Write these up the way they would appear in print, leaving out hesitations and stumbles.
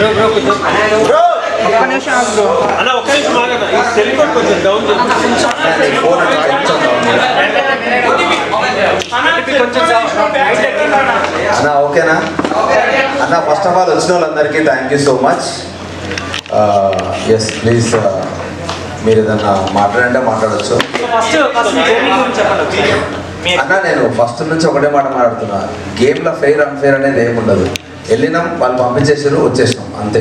ఒక్క నిమిషం బ్రో అన్న, ఒక్క నిమిషం ఆగండి. ఈ సెల్ కొంచెం డౌన్ అన్న. ఓకేనా అన్న? ఫస్ట్ ఆఫ్ ఆల్ వచ్చిన వాళ్ళందరికీ thank you so much. Yes please, మీరు ఏదన్నా మాట్లాడంటే మాట్లాడచ్చు అన్న. నేను ఫస్ట్ నుంచి ఒకటే మాట మాట్లాడుతున్నా, గేమ్లో ఫెయిర్ అన్ఫెయిర్ అనేది ఏముండదు. వెళ్ళినాం, వాళ్ళు పంపించేసారు, వచ్చేసినాం, అంతే.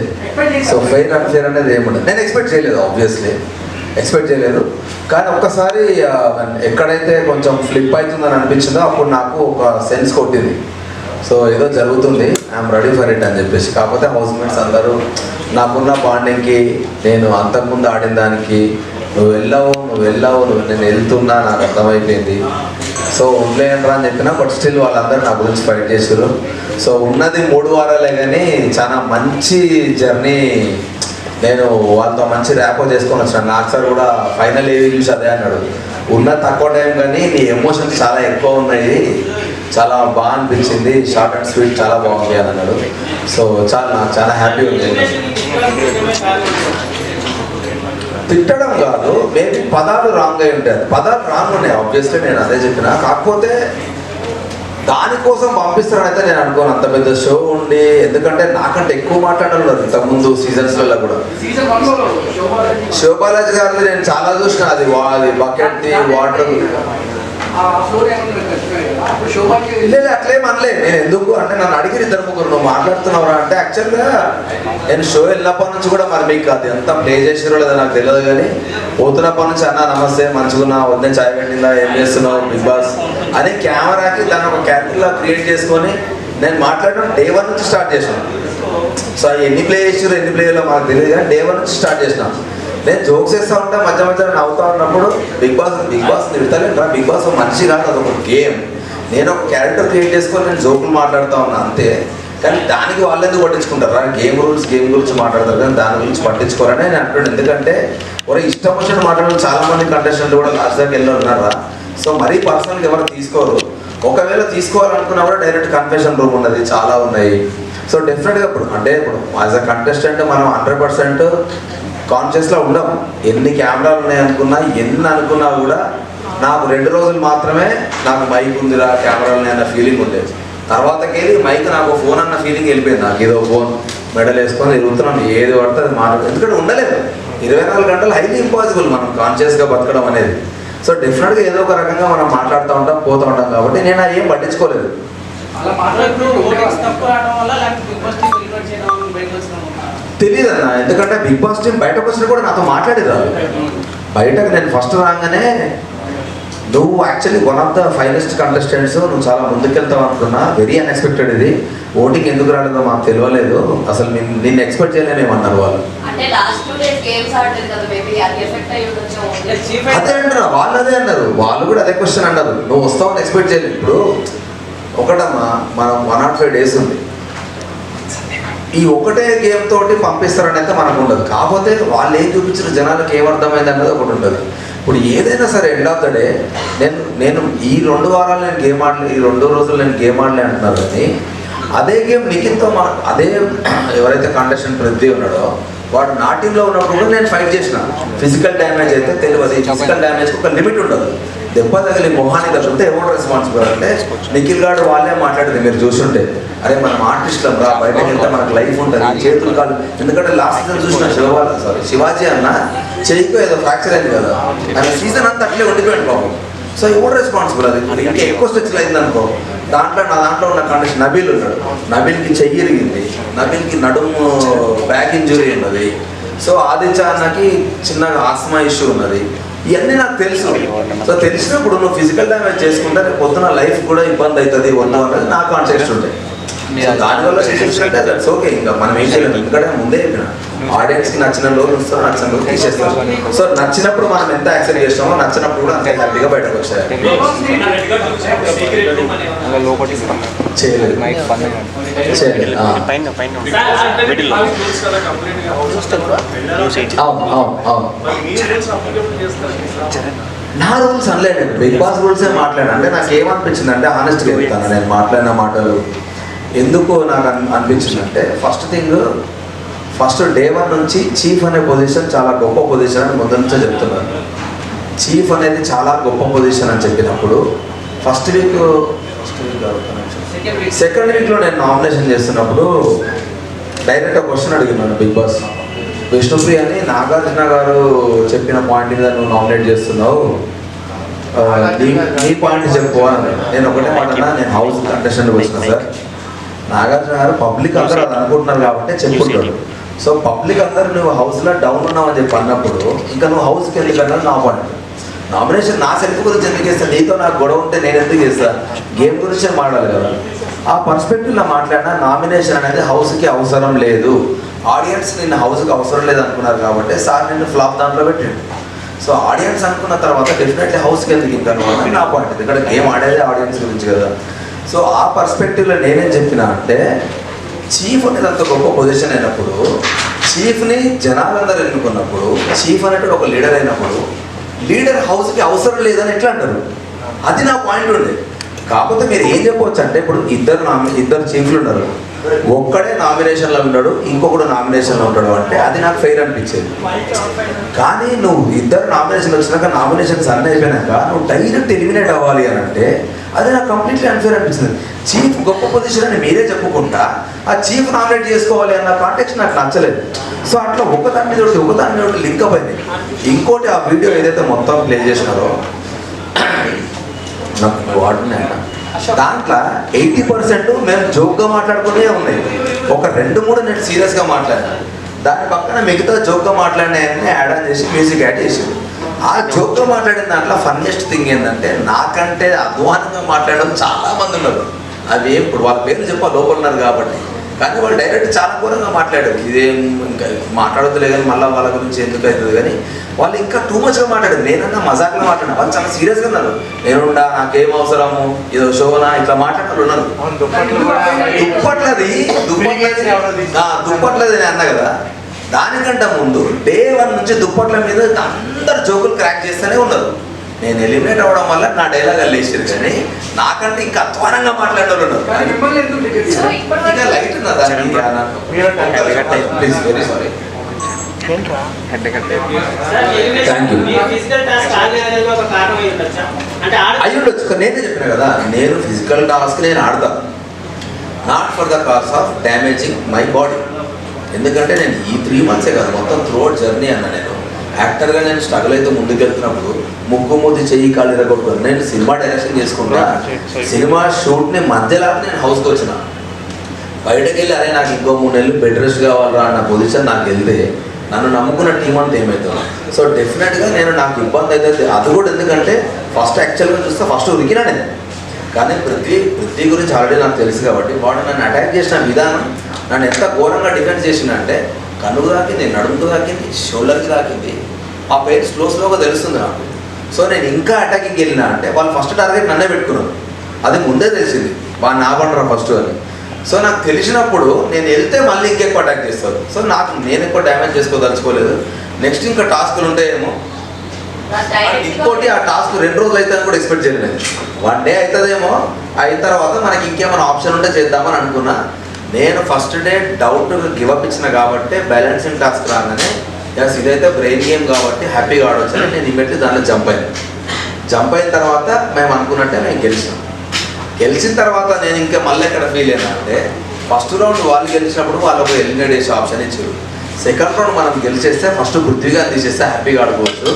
సో ఫెయిర్ అన్ఫెయిర్ అనేది ఏముండదు. నేను ఎక్స్పెక్ట్ చేయలేదు, ఆబ్వియస్లీ ఎక్స్పెక్ట్ చేయలేదు. కానీ ఒక్కసారి ఎక్కడైతే కొంచెం ఫ్లిప్ అవుతుందని అనిపించిందో అప్పుడు నాకు ఒక సెన్స్ కొట్టింది. సో ఏదో జరుగుతుంది, ఐఎమ్ రెడీ ఫర్ ఇట్ అని చెప్పేసి. కాకపోతే హౌస్ మేట్స్ అందరూ నాకున్న బాండింగ్కి, నేను అంతకుముందు ఆడిన దానికి, నువ్వు వెళ్ళావు నేను వెళ్తున్నా నాకు అర్థమైపోయింది. సో ఉండలేనరా అని చెప్పినా, బట్ స్టిల్ వాళ్ళందరూ నా గురించి ఫైట్ చేశారు. సో ఉన్నది 3 వారాలే కానీ చాలా మంచి జర్నీ. నేను వాళ్ళతో మంచి ర్యాపో చేసుకొని వచ్చాను. నాకు సార్ కూడా ఫైనల్ ఏవి చూసి అదే అన్నాడు, ఉన్న తక్కువ టైం కానీ నీ ఎమోషన్స్ చాలా ఎక్కువ ఉన్నాయి, చాలా బాగా అనిపించింది, షార్ట్ అండ్ స్వీట్ చాలా బాగుంది అని అన్నాడు. సో నాకు చాలా హ్యాపీ ఉంది. తిట్టడం కాదు, మేబీ పదాలు రాంగ్ అయి ఉంటాయి. పదాలు రాంగ్ ఉన్నాయి ఆబ్వియస్లీ, నేను అదే చెప్పిన. కాకపోతే దానికోసం పంపిస్తారనైతే నేను అనుకోను. అంత పెద్ద షో ఉండి, ఎందుకంటే నాకంటే ఎక్కువ మాట్లాడాలి ఇంతకుముందు సీజన్స్లలో కూడా. శోభారాజ్ గారిది నేను చాలా చూసిన, అది బకెట్ వాటర్ లేదు అట్లేం అనలే. నేను ఎందుకు అంటే నన్ను అడిగిన 2-3 నువ్వు మాట్లాడుతున్నావురా అంటే, యాక్చువల్గా నేను షో వెళ్ళినప్పటి నుంచి కూడా మరి మీకు అది ఎంత ప్లే చేసిరో లేదో నాకు తెలియదు, కానీ పోతున్నప్పటి నుంచి అన్న నమస్తే, మంచిగున్నా, వద్దే చాయ్ పెట్టిందా, ఏం చేస్తున్నావు, బిగ్ బాస్ అని కెమెరాకి దాన్ని ఒక క్యారెక్టర్లా క్రియేట్ చేసుకొని నేను మాట్లాడడం డే 1 నుంచి స్టార్ట్ చేసాను. సో ఎన్ని ప్లే చేసారో ఎన్ని ప్లేలో మాకు తెలియదు, కానీ డే 1 నుంచి స్టార్ట్ చేసినాను. నేను జోక్స్ వేస్తూ ఉంటా, మధ్య మధ్యలో నవ్వుతూ ఉన్నప్పుడు బిగ్ బాస్ తిడతలేంట్రా, బిగ్ బాస్ మనిషి కాదు, అదొక గేమ్. నేను ఒక క్యారెక్టర్ క్రియేట్ చేసుకొని నేను జోకులు మాట్లాడుతూ ఉన్నా అంతే. కానీ దానికి వాళ్ళు ఎందుకు పట్టించుకుంటారు? గేమ్ గురించి మాట్లాడతారు కానీ దాని గురించి పట్టించుకోరని నేను అంటున్నాను. ఎందుకంటే ఒక ఇష్టం వచ్చినట్టు మాట్లాడడం చాలామంది కంటెస్టెంట్లు కూడా లాస్ట్ దాకా వెళ్ళి ఉన్నారా. సో మరీ పర్సనల్గా ఎవరు తీసుకోరు. ఒకవేళ తీసుకోవాలనుకున్నా కూడా డైరెక్ట్ కన్ఫెషన్ రూమ్ ఉన్నది, చాలా ఉన్నాయి. సో డెఫినెట్గా ఇప్పుడు యాజ్ అ కంటెస్టెంట్ మనం 100% కాన్షియస్లో ఉండం. ఎన్ని కెమెరాలు ఉన్నాయి అనుకున్నా, ఎన్ని అనుకున్నా కూడా నాకు 2 రోజులు మాత్రమే నాకు మైక్ ఉందిరా, కెమెరాలు ఉన్నాయి అన్న ఫీలింగ్ ఉండేది. తర్వాతకెళ్ళి మైక్ నాకు ఫోన్ అన్న ఫీలింగ్ వెళ్ళిపోయింది. నాకు ఏదో ఫోన్ మెడల్ వేసుకొని తిరుగుతున్నాను, ఏది పడితే అది మాట్లాడు. ఎందుకంటే ఉండలేదు 24 గంటలు, హైలీ ఇంపాసిబుల్ మనం కాన్షియస్గా బతకడం అనేది. సో డెఫినెట్గా ఏదో ఒక రకంగా మనం మాట్లాడుతూ ఉంటాం, పోతూ ఉంటాం. కాబట్టి నేను అది ఏం పట్టించుకోలేదు. తెలియదు అన్న, ఎందుకంటే బిగ్ బాస్ టీం బయటకు వచ్చినా కూడా నాతో మాట్లాడేదారు. బయటకు నేను ఫస్ట్ రాగానే, నువ్వు actually one of the finest contestants, నువ్వు చాలా ముందుకెళ్తావు అనుకున్నా, వెరీ అన్ఎక్స్పెక్టెడ్. ఇది ఓటింగ్ ఎందుకు రాలేదో మాకు తెలియలేదు, అసలు నిన్ను ఎక్స్పెక్ట్ చేయలేమేమన్నారు వాళ్ళు. అదే అంటారు వాళ్ళు, అదే అన్నారు వాళ్ళు కూడా, అదే క్వశ్చన్ అన్నారు. నువ్వు వస్తావని ఎక్స్పెక్ట్ చేయలేదు. ఇప్పుడు ఒకటమ్మా, మనం 105 డేస్ ఉంది, ఈ ఒకటే గేమ్ తోటి పంపిస్తారని అయితే మనకు ఉండదు. కాకపోతే వాళ్ళు ఏం చూపించిన జనాలకు ఏమర్థమైంది అన్నది ఒకటి ఉంటుంది. ఇప్పుడు ఏదైనా సరే ఎండ్ ఆఫ్ ద డే నేను ఈ 2 వారాలు నేను గేమ్ ఆడలే, ఈ 2 రోజులు నేను గేమ్ ఆడలే అంటున్నారు. కానీ అదే గేమ్ నిఖిల్తో అదే ఎవరైతే కంటెస్టెంట్ పృథ్వీ ఉన్నాడో వాడు నా టీంలో ఉన్నప్పుడు కూడా నేను ఫైట్ చేసిన. ఫిజికల్ డ్యామేజ్ అయితే తెలియదు, ఫిజికల్ డ్యామేజ్కి ఒక లిమిట్ ఉండదు. దెబ్బ తగిలి మొహానికి తగిలితే ఎవరు రెస్పాన్సిబుల్ అంటే నిఖిల్ గారు వాళ్ళే మాట్లాడేది. మీరు చూస్తుంటే అరే మనం ఆర్టిస్టులం రా, బయటకు వెళ్తే మనకు లైఫ్ ఉంటుంది, చేతులు కాదు. ఎందుకంటే లాస్ట్ సీజన్ చూసిన శివాజీ అన్న చెయ్యికో ఏదో ఫ్రాక్చర్ అయింది కదా, అది సీజన్ అంతా అట్లే ఉండిపోయాడు బాబు. సో ఎవరు రెస్పాన్సిబుల్? అది ఇంకా ఎక్కువ స్ట్రెచ్లు అయింది అనుకో. నా దాంట్లో ఉన్న కండిషన్ నబీల్ ఉన్నాడు, నబీల్కి చెయ్యి ఇరిగింది, నబీల్కి నడుము బ్యాక్ ఇంజురీ ఉన్నది. సో ఆదిత్య అన్నకి చిన్నగా ఆస్మా ఇష్యూ ఉన్నది. ఇవన్నీ నాకు తెలుసు. సో తెలిసినప్పుడు నువ్వు ఫిజికల్ డ్యామేజ్ చేసుకుంటే రేపు పొద్దున లైఫ్ కూడా ఇబ్బంది అవుతుంది అనేది నా కాన్సెప్ట్ ఉంటాయి. దానివల్ల అంటే దట్స్ ఓకే, ఇంకా మనం ఏం చేయలేము. ఎందుకంటే ముందే చెప్పిన ఆడియన్స్కి నచ్చిన రోజులు వస్తాం, నచ్చిన రోజులు తీసేస్తాం. సో నచ్చినప్పుడు మనం ఎంత యాక్సెప్ట్ చేస్తామో, నచ్చినప్పుడు కూడా అంతే హ్యాపీగా బయటకు వచ్చాయి. చేయలేదు నా రూల్స్ అనలేదు, బిగ్ బాస్ రూల్సే మాట్లాడాను. అంటే నాకు ఏమనిపించింది అంటే, హానెస్ట్గా చెప్తాను, నేను మాట్లాడిన మాటలు ఎందుకు నాకు అనిపించింది అంటే, ఫస్ట్ థింగ్ ఫస్ట్ డే 1 నుంచి చీఫ్ అనే పొజిషన్ చాలా గొప్ప పొజిషన్ అని ముందు నుంచే చెప్తున్నాను. చీఫ్ అనేది చాలా గొప్ప పొజిషన్ అని చెప్పినప్పుడు ఫస్ట్ వీక్ సెకండ్ వీక్లో నేను నామినేషన్ చేస్తున్నప్పుడు డైరెక్ట్ ఒక క్వశ్చన్ అడిగినాను బిగ్ బాస్. విష్ణుప్రియ అని నాగార్జున గారు చెప్పిన పాయింట్ మీద నువ్వు నామినేట్ చేస్తున్నావు, నీ పాయింట్ చెప్పు అని. నేను ఒకటే మాట, నేను హౌస్ కంటెస్టెంట్కి వచ్చిన సార్. నాగార్జున గారు పబ్లిక్ అందరూ అది అనుకుంటున్నారు కాబట్టి చెప్పుకుంటాడు. సో పబ్లిక్ అందరూ నువ్వు హౌస్లో డౌన్ ఉన్నావు అని చెప్పి అన్నప్పుడు ఇంకా నువ్వు హౌస్కి ఎందుకన్నా నా పాయింట్. నామినేషన్ నా సెల్ఫ్ గురించి ఎందుకు చేస్తాను, నీతో నాకు గొడవ ఉంటే నేను ఎందుకు చేస్తాను, గేమ్ గురించే మాట్లాడాలి కదా. ఆ పర్స్పెక్టివ్లో మాట్లాడినా నామినేషన్ అనేది హౌస్కి అవసరం లేదు, ఆడియన్స్ నిన్ను హౌస్కి అవసరం లేదు అనుకున్నారు కాబట్టి సార్ నిన్ను ఫ్లాప్ దాంట్లో పెట్టిండు. సో ఆడియన్స్ అనుకున్న తర్వాత డెఫినెట్లీ హౌస్కి ఎందుకు ఇంకా అని నా పాయింట్. ఇక్కడ గేమ్ ఆడేది ఆడియన్స్ గురించి కదా. సో ఆ పర్స్పెక్టివ్లో నేనేం చెప్పినా అంటే చీఫ్ అనేది అంత గొప్ప పొజిషన్ అయినప్పుడు, చీఫ్ని జనాలందరూ ఎన్నుకున్నప్పుడు, చీఫ్ అనేటువంటి ఒక లీడర్ అయినప్పుడు లీడర్ హౌస్కి అవసరం లేదని ఎట్లా అంటారు, అది నా పాయింట్ ఉండే. కాకపోతే మీరు ఏం చెప్పవచ్చు అంటే ఇప్పుడు ఇద్దరు చీఫ్లు ఉన్నారు, ఒక్కడే నామినేషన్లో ఉన్నాడు ఇంకొకడు నామినేషన్లో ఉంటాడు అంటే అది నాకు ఫెయిర్ అనిపించేది. కానీ నువ్వు ఇద్దరు నామినేషన్ వచ్చినాక నామినేషన్స్ అన్నీ అయిపోయినాక నువ్వు డైరెక్ట్ ఎలిమినేట్ అవ్వాలి అని అంటే అది నాకు కంప్లీట్లీ అన్ఫేర్ అనిపిస్తుంది. చీఫ్ గొప్ప పొజిషన్ అని మీరే చెప్పుకుంటా ఆ చీఫ్ నామినేట్ చేసుకోవాలి అన్న కాంటెక్స్ట్ నాకు నచ్చలేదు. సో అట్లా ఒకదాని మీద లింక్ అప్ అయింది. ఇంకోటి ఆ వీడియో ఏదైతే మొత్తం ప్లే చేసినారో నాకు వాడుతున్నాయి, దాంట్లో 80% మేము జోక్గా మాట్లాడుకునే ఉన్నాయి, ఒక 2-3 నేను సీరియస్గా మాట్లాడినా, దాని పక్కన మిగతా జోక్గా మాట్లాడినాయని యాడ్ ఆన్ చేసి మ్యూజిక్ యాడ్ చేసింది. ఆ జోక్గా మాట్లాడిన దాంట్లో ఫన్నెస్ట్ థింగ్ ఏంటంటే నాకంటే అధ్వానంగా మాట్లాడడం చాలామంది ఉన్నారు. అవి ఇప్పుడు వాళ్ళ పేర్లు చెప్పాలి లోపల ఉన్నారు కాబట్టి, కానీ వాళ్ళు డైరెక్ట్ చాలా ఘోరంగా మాట్లాడారు. ఇదేం ఇంకా మాట్లాడొద్దులే కానీ మళ్ళీ వాళ్ళ గురించి ఎందుకు అవుతుంది కానీ వాళ్ళు ఇంకా టూ మచ్గా మాట్లాడారు. నేనన్నా మజాక్గా మాట్లాడినా, వాళ్ళు చాలా సీరియస్గా ఉన్నారు. నేనుండా నాకేం అవసరము ఏదో షోనా ఇట్లా మాట్లాడారు ఉన్నారు. దుప్పట్లది నేను అన్నా కదా, దానికంటే ముందు డే 1 నుంచి దుప్పట్ల మీద అందరు జోకులు క్రాక్ చేస్తూనే ఉన్నారు. నేను ఎలిమినేట్ అవ్వడం వల్ల నా డైలాగ్ వెళ్ళేసారు, కానీ నాకంటే ఇంకా అధ్వానంగా మాట్లాడేవాళ్ళు ఉన్నారు. ఇంకా లైట్ ఉన్నా దానికి ప్లీజ్ వెరీ సారీ. అయ్యి ఉండొచ్చు, నేనే చెప్పిన కదా నేను ఫిజికల్ టాస్క్ నేను ఆడతాను, not for the cause of damaging my body. ఎందుకంటే నేను ఈ 3 months కాదు మొత్తం త్రూఅవుట్ జర్నీ అన్న. నేను యాక్టర్గా నేను స్ట్రగుల్ అయితే ముందుకెళ్తున్నప్పుడు ముక్కు మూతి చెయ్యి కాళ్ళు ఇరగొట్టుకుని నేను సినిమా డైరెక్షన్ చేసుకుంటా, సినిమా షూట్ని మధ్యలో నేను హౌస్కి వచ్చిన, బయటకు వెళ్ళి అరే నాకు ఇంకో 3 నెలలు బెడ్ రెస్ట్ కావాలరా అన్న పొజిషన్ నాకు వెళ్తే నన్ను నమ్ముకున్న టీం అంతా ఏమవుతుంది. సో డెఫినెట్గా నేను నాకు ఇబ్బంది అయితే అది కూడా, ఎందుకంటే ఫస్ట్ యాక్చువల్గా చూస్తే ఫస్ట్ ఉరికినా నేను, కానీ పృథ్వీ గురించి ఆల్రెడీ నాకు తెలుసు కాబట్టి వాడు నన్ను అటాక్ చేసిన విధానం నన్ను ఎంత ఘోరంగా డిఫెండ్ చేసిన అంటే కన్నుకు తాకింది, నడుముకు తాకింది, షోల్డర్కి తాకింది, ఆ పెయిన్ స్లోగా తెలుస్తుంది నాకు. సో నేను ఇంకా అటాకింగ్ వెళ్ళినా అంటే వాళ్ళు ఫస్ట్ టార్గెట్ నన్నే పెట్టుకున్నారు, అది ముందే తెలిసింది వాళ్ళు నా పండరా ఫస్ట్ అని. సో నాకు తెలిసినప్పుడు నేను వెళ్తే మళ్ళీ ఇంకెక్కువ అటాక్ చేస్తారు. సో నేను ఎక్కువ డ్యామేజ్ చేసుకోదలుచుకోలేదు. నెక్స్ట్ ఇంకా టాస్కులు ఉంటాయేమో, ఇంకోటి ఆ టాస్క్ 2 రోజులు అయితే కూడా ఎక్స్పెక్ట్ చేయలేదు. 1 day అవుతుందేమో, అయిన తర్వాత మనకి ఇంకేమైనా ఆప్షన్ ఉంటే చేద్దామని అనుకున్నా. నేను ఫస్ట్ డే డౌట్ గివప్ ఇచ్చిన కాబట్టి బ్యాలెన్సింగ్ టాస్క్ రాగానే ఎస్ ఇదైతే బ్రెయిన్ గేమ్ కాబట్టి హ్యాపీగా ఆడొచ్చని నేను ఇమ్మీడియట్లీ దాంట్లో జంప్ అయిన తర్వాత మేము అనుకున్నట్టే మేము గెలిచిన తర్వాత నేను ఇంకా మళ్ళీ ఎక్కడ ఫీల్ అయినా అంటే ఫస్ట్ రౌండ్ వాళ్ళు గెలిచినప్పుడు వాళ్ళకు ఎలిమినేట్ చేసే ఆప్షన్ ఇచ్చారు. సెకండ్ రౌండ్ మనం గెలిచేస్తే ఫస్ట్ పృథ్వీగా తీసేస్తే హ్యాపీగా ఆడుకోవచ్చు.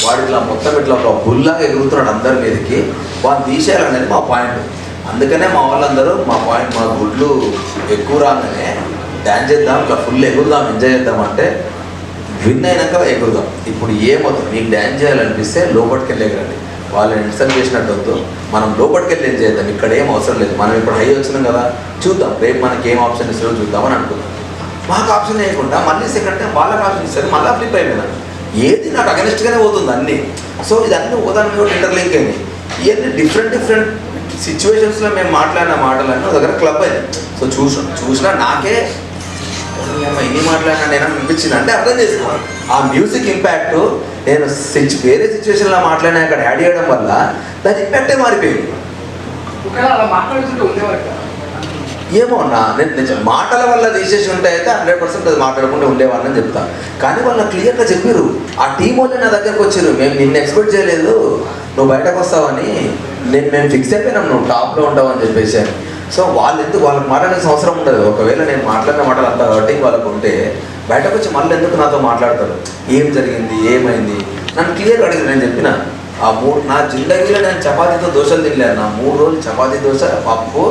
వాడు ఇట్లా మొత్తం ఇట్లా ఒక బుల్లాగా ఎగురుతున్నాడు అందరి మీదకి, వాళ్ళు తీసేయాలనేది మా పాయింట్. అందుకనే మా వాళ్ళందరూ మా గుడ్లు ఎక్కువ రాగానే డ్యాన్స్ చేద్దాం, ఇట్లా ఫుల్ ఎగురుదాం, ఎంజాయ్ చేద్దాం అంటే విన్ అయినాక ఎగురుదాం. ఇప్పుడు ఏమవుతుంది, మీకు డ్యాన్స్ చేయాలనిపిస్తే లోపలికి వెళ్ళి ఎగరండి, వాళ్ళని ఇన్సల్ట్ చేసినట్టు వద్దు, మనం లోపలికి వెళ్ళి ఏం చేద్దాం, ఇక్కడ ఏం అవసరం లేదు. మనం ఇప్పుడు హై వచ్చినాం కదా, చూద్దాం రేపు మనకి ఏం ఆప్షన్ ఇస్తారో చూద్దామని అనుకున్నాం. మాకు ఆప్షన్ వేయకుండా మళ్ళీ సెకండ్ టైం వాళ్ళకి ఆప్షన్ ఇస్తారు, మళ్ళీ ఫ్లిప్ అయిపోయినా ఏది నాకు అగెనిస్ట్గానే పోతుంది అన్నీ. సో ఇదన్నీ ఓదాని మీద ఇంటర్లింక్ అయింది. ఇవన్నీ డిఫరెంట్ సిచ్యువేషన్స్లో మేము మాట్లాడిన మాటలన్నీ ఒక దగ్గర క్లబ్ అయింది. సో చూసినా నాకే ఇన్ని మాట్లాడినా నేను అనిపించింది అంటే అర్థం చేసుకోవాలి. ఆ మ్యూజిక్ ఇంపాక్ట్ నేను వేరే సిచ్యువేషన్లో మాట్లాడినా అక్కడ యాడ్ చేయడం వల్ల దాని ఇంపాక్టే మారిపోయింది. ఏమో అన్న, నేను నిజం మాటల వల్ల తీసేసి ఉంటే అయితే 100% అది మాట్లాడకుండా ఉండేవాళ్ళని చెప్తాను. కానీ వాళ్ళు క్లియర్గా చెప్పారు, ఆ టీం వాళ్ళే నా దగ్గరకు వచ్చారు, మేము నిన్ను ఎక్స్పెక్ట్ చేయలేదు, నువ్వు బయటకు వస్తావని, మేము ఫిక్స్ అయిపోయినాం నువ్వు టాప్లో ఉంటావు అని చెప్పేసి. సో వాళ్ళు ఎందుకు వాళ్ళకి మాట్లాడాల్సిన అవసరం ఉండదు. ఒకవేళ నేను మాట్లాడిన మాటలు అంత హర్టింగ్ వాళ్ళకు ఉంటే బయటకు వచ్చి మళ్ళీ ఎందుకు నాతో మాట్లాడతారు, ఏం జరిగింది ఏమైంది నన్ను క్లియర్గా అడిగి. నేను చెప్పిన నా జిందగీలో నేను చపాతీతో దోశలు తినలేను. నా 3 రోజులు చపాతీ దోశ పప్పు.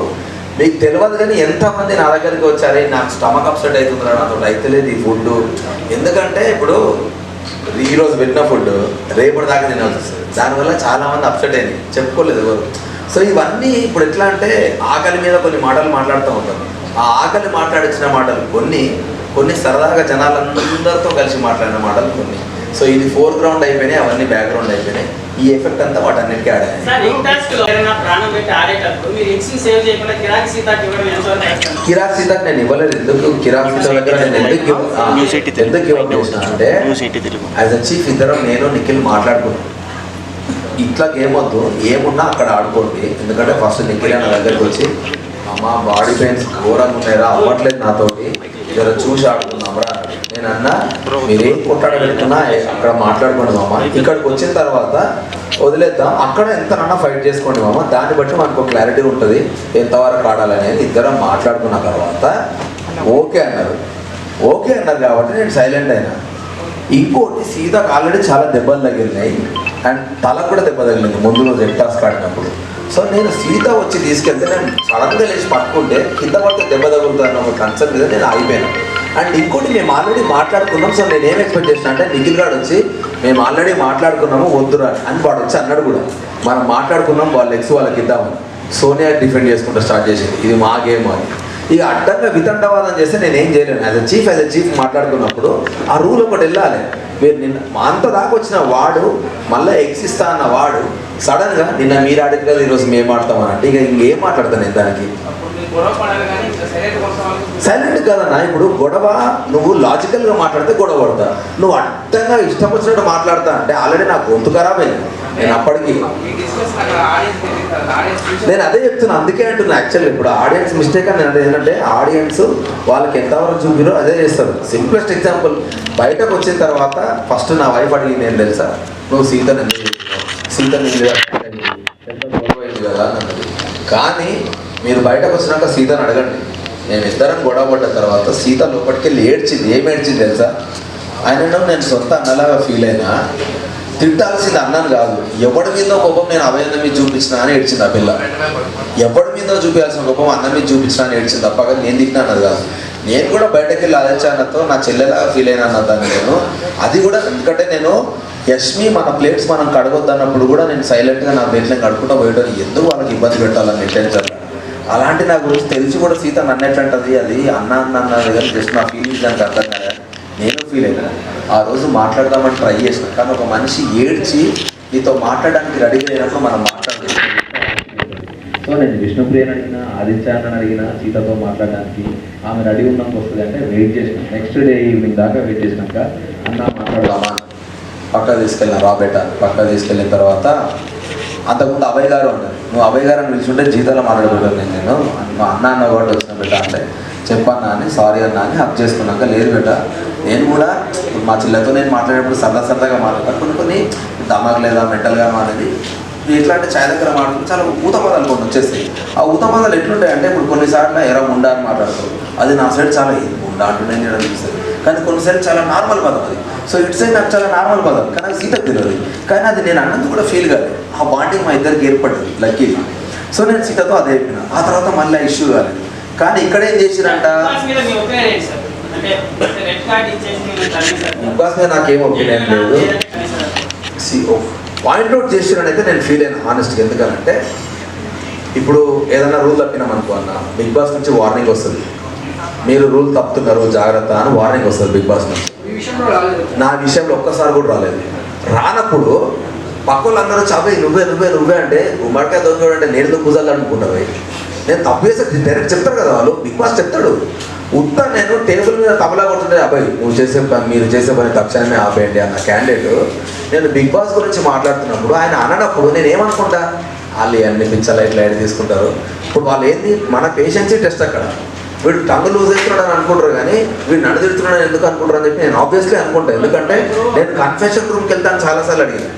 మీకు తెలియదు కానీ ఎంతమంది నా దగ్గరికి వచ్చారు, నాకు స్టమక్ అప్సెట్ అవుతుందా, నాతో అయితలేదు ఈ ఫుడ్. ఎందుకంటే ఇప్పుడు ఈరోజు పెట్టిన ఫుడ్ రేపటి దాకా తినాల్సి వస్తుంది, దానివల్ల చాలామంది అప్సెట్ అయింది, చెప్పుకోలేదు ఎవరు. సో ఇవన్నీ ఇప్పుడు ఎట్లా అంటే ఆకలి మీద కొన్ని మాటలు మాట్లాడుతూ ఉంటాం. ఆ ఆకలి మాట్లాడించిన మాటలు కొన్ని సరదాగా జనాలందరితో కలిసి మాట్లాడిన మాటలు కొన్ని. సో ఇది ఫోర్గ్రౌండ్ అయిపోయినాయి, అవన్నీ బ్యాక్గ్రౌండ్ అయిపోయినాయి. ఈ ఎఫెక్ట్ అంతా వాటన్నిటికీ ఆడాయి. కిరాక్ సీతకి నేను ఇవ్వలేదు. ఎందుకు కిరాక్ సీత దగ్గర నేను ఎందుకు ఇవ్వలేదు అంటే, యాజ్ అ చీఫ్ ఇద్దరం నేను నిఖిల్ మాట్లాడుకున్నాను, ఇట్లా ఏమొద్దు, ఏమున్నా అక్కడ ఆడుకోండి. ఎందుకంటే ఫస్ట్ నిఖిల్ నా దగ్గరికి వచ్చి అమ్మ బాడీ పెయిన్స్ ఘోరంగా ఉన్నాయిరా, అవ్వట్లేదు నాతోటి, జర చూసి ఆడుకున్నాంరా. నేను అన్నా మీరేం కొట్టాడ పెడుతున్నా అక్కడ మాట్లాడుకోండి మామ, ఇక్కడికి వచ్చిన తర్వాత వదిలేద్దాం, అక్కడ ఎంతనన్నా ఫైట్ చేసుకోండి మామ, దాన్ని బట్టి మనకు క్లారిటీ ఉంటుంది ఎంతవరకు ఆడాలనేది. ఇద్దరం మాట్లాడుకున్న తర్వాత ఓకే అన్నారు కాబట్టి నేను సైలెంట్ అయినా. ఇంకోటి సీతకు ఆల్రెడీ చాలా దెబ్బలు తగిలినాయి అండ్ తలకు కూడా దెబ్బ తగిలింది ముందు రోజు ఎక్టాస్ ఆడినప్పుడు. సో నేను సీత వచ్చి తీసుకెళ్తే నేను సడన్గా లేచి పట్టుకుంటే కింద పడితే దెబ్బ తగులుతాను ఒక కన్సర్న్ మీద నేను ఆగిపోయాను. అండ్ ఇంకోటి మేము ఆల్రెడీ మాట్లాడుకున్నాం. సో నేను ఏం ఎక్స్పెక్ట్ చేసిన అంటే నిఖిల్ గారు వచ్చి మేము ఆల్రెడీ మాట్లాడుకున్నాము వద్దురా అని వాడు వచ్చి అన్నాడు కూడా, మనం మాట్లాడుకున్నాం వాళ్ళ ఎక్స్ వాళ్ళకి ఇద్దామని. సోనియా డిఫెండ్ చేసుకుంటూ స్టార్ట్ చేసింది, ఇది మా గేమ్ అని. ఇక అడ్డంగా వితండవాదం చేస్తే నేనేం చేయలేను. యాజ్ అ చీఫ్ మాట్లాడుకున్నప్పుడు ఆ రూల్ ఒకటి వెళ్ళాలి. మీరు నిన్న అంత దాకా వచ్చిన వాడు మళ్ళీ ఎక్స్ ఇస్తా అన్న వాడు సడన్గా నిన్న మీరు ఆడింది కదా ఈరోజు మేము ఆడతామని అంటే ఇక ఇంకేం మాట్లాడతాను నేను దానికి. సైలెంట్ కదన్నా. ఇప్పుడు గొడవ నువ్వు లాజికల్గా మాట్లాడితే గొడవ పడతా, నువ్వు అడ్డంగా ఇష్టం వచ్చినట్టు మాట్లాడతా అంటే ఆల్రెడీ నా గొంతు ఖరాబ్ అయింది. నేను అప్పటికి నేను అదే చెప్తున్నా, అందుకే అంటున్నా యాక్చువల్లీ ఇప్పుడు ఆడియన్స్ మిస్టేక్ అని నేను ఏంటంటే ఆడియన్స్ వాళ్ళకి ఎంతవరకు చూపిరో అదే చేస్తారు. సింప్లెస్ట్ ఎగ్జాంపుల్, బయటకు వచ్చిన తర్వాత ఫస్ట్ నా వైఫ్ అడిగింది ఏం తెలుసా, నువ్వు సీతను ఎందుకు కదా అన్నది. కానీ మీరు బయటకు వచ్చినాక సీతను అడగండి, మేమిద్దరం గొడవ పడ్డ తర్వాత సీత లోపలికి వెళ్ళి ఏడ్చింది. ఏం ఏడ్చింది తెలుసా, ఆయన నేను సొంత అన్నలాగా ఫీల్ అయినా, తిట్టాల్సింది అన్నాను కాదు, ఎవడి మీదో కోపం నేను అభయన్న మీద చూపించినా అని ఏడ్చింది ఆ పిల్ల. ఎవడి మీదో చూపించాల్సిన కోపం అన్న మీద చూపించినా అని ఏడ్చింది తప్ప నేను తిట్టినా అన్నది కాదు. నేను కూడా బయటకు వెళ్ళి ఆలోచనతో నా చెల్లెలాగా ఫీల్ అయినా అన్నదాన్ని నేను. అది కూడా ఎందుకంటే నేను యష్మి మన ప్లేట్స్ మనం కడగొద్దు అన్నప్పుడు కూడా నేను సైలెంట్గా నా ప్లేట్లను కడుక్కుంటూ పోయడం, ఎందుకు వాళ్ళకి ఇబ్బంది పెట్టాలని ఇంటెన్షన్. అలాంటి నా గురించి తెలిసి కూడా సీత నన్ను ఎట్లంటది, అది అన్నది కానీ జస్ట్ నా ఫీలింగ్స్ దానికి అర్థం కదా. నేను ఫీల్ అయినా ఆ రోజు మాట్లాడదామని ట్రై చేసిన, కానీ ఒక మనిషి ఏడ్చి నీతో మాట్లాడడానికి రెడీ అయినప్పుడు మనం మాట్లాడలేదు. సో నేను విష్ణుప్రియని అడిగినా, ఆదిత్యాన్ని అడిగినా సీతతో మాట్లాడడానికి ఆమె రెడీ ఉన్నప్పుడు వస్తుంది అంటే వెయిట్ చేసిన. నెక్స్ట్ డే ఈవినింగ్ దాకా వెయిట్ చేసినాక అన్న మాట్లాడదామా, పక్క తీసుకెళ్ళిన రాబేట. పక్క తీసుకెళ్ళిన తర్వాత అంతకుముందు అభయ్ గారు ఉంటారు, నువ్వు అభయ్ గారు అని పిలిచుంటే జీతాలో మాట్లాడుకుంటాను నేను నువ్వు అన్న కూడా వచ్చిన బిడ్డ అంటే చెప్పన్నా అని సారీ అన్నా అని హక్ చేసుకున్నాక, లేదు బిడ్డ నేను కూడా మా చిల్లతో నేను మాట్లాడేటప్పుడు సరదాగా మాట్లాడతాను, కొన్ని దమాగ్ లేదా మెంటల్గా మానేది ఎట్లా అంటే ఛాయ్ దగ్గర మాట్లాడుతుంది చాలా ఊత పదాలు కొన్ని వచ్చేస్తాయి. ఆ ఊత పదాలు ఎట్లుంటాయంటే ఇప్పుడు కొన్నిసార్లు ఎరా ముండా అని మాట్లాడతారు, అది నా సైడ్ చాలా ముండా అంటూనే నేను అనిపిస్తుంది, కానీ కొన్నిసార్లు చాలా నార్మల్ పదం అది. సో ఇటు సైడ్ నాకు చాలా నార్మల్ పదం, కానీ అది సీతకు తెలియదు, కానీ అది నేను అన్నందుకు కూడా ఫీల్ కాదు. ఆ బాండింగ్ మా ఇద్దరికి ఏర్పడింది లక్కీగా. సో నేను సీతతో అదే చెప్పిన. ఆ తర్వాత మళ్ళీ ఇష్యూ కాలేదు. కానీ ఇక్కడ ఏం చేసిరంట, బిగ్ బాస్ మీద నాకేం ఒపీనియన్ లేదు. పాయింట్అవుట్ చేసిరని అయితే నేను ఫీల్ అయినా హానెస్ట్గా. ఎందుకనంటే ఇప్పుడు ఏదైనా రూల్ తప్పినామనుకో అన్న, బిగ్ బాస్ నుంచి వార్నింగ్ వస్తుంది, మీరు రూల్ తప్పుతున్నారు జాగ్రత్త అని వార్నింగ్ వస్తుంది బిగ్ బాస్ నుంచి. నా విషయంలో ఒక్కసారి కూడా రాలేదు. రానప్పుడు పక్కలు అందరూ చదివి నువ్వే అంటే గుమ్మడికాయ దొంగ అంటే నేను కుజాలు అనుకుంటావు. నేను తప్పు చేస్తే డైరెక్ట్ చెప్తారు కదా వాళ్ళు, బిగ్ బాస్ చెప్తాడు. ఉత్తా నేను టేబుల్ మీద తబలా కొడుతుంటే అబ్బాయి మీరు చేసే పని తక్షణమే ఆపేయండి అన్న క్యాండిడేట్ నేను బిగ్ బాస్ గురించి మాట్లాడుతున్నప్పుడు ఆయన అననప్పుడు నేను ఏమనుకుంటా, వాళ్ళు అన్ని పిచ్చర్ లైట్ తీసుకుంటారు. ఇప్పుడు వాళ్ళు ఏంది మన పేషెన్సీ టెస్ట్ అక్కడ. వీడు టంగు లూజ్ అవుతున్నాడు అని అనుకుంటారు కానీ వీడు నడుదిడుతున్నాడు ఎందుకు అనుకుంటారు అని చెప్పి నేను ఆబ్వియస్లీ అనుకుంటాను. ఎందుకంటే నేను కన్ఫెషన్ రూమ్కి వెళ్తాను చాలాసార్లు అడిగాను.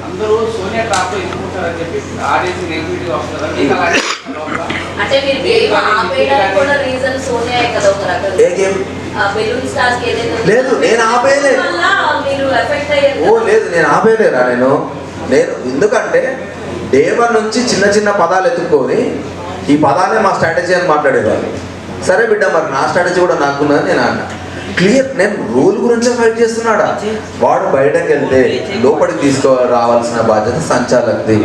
ఏ గేమ్ లేదు, నేను ఆపేయలేదు. ఓ లేదు, నేను ఆపేయలేరా నేను ఎందుకంటే డే 1 నుంచి చిన్న చిన్న పదాలు ఎత్తుక్కొని ఈ పదాలే మా స్ట్రాటజీ అని మాట్లాడేవాళ్ళు. సరే బిడ్డ, మరి నా స్ట్రాటజీ కూడా నాకున్నది నేను అన్న. క్లియర్, నేను రూల్ గురించే ఫైట్ చేస్తున్నాడా. వాడు బయటకు వెళ్తే లోపలికి రావాల్సిన బాధ్యత సంచాలకుది.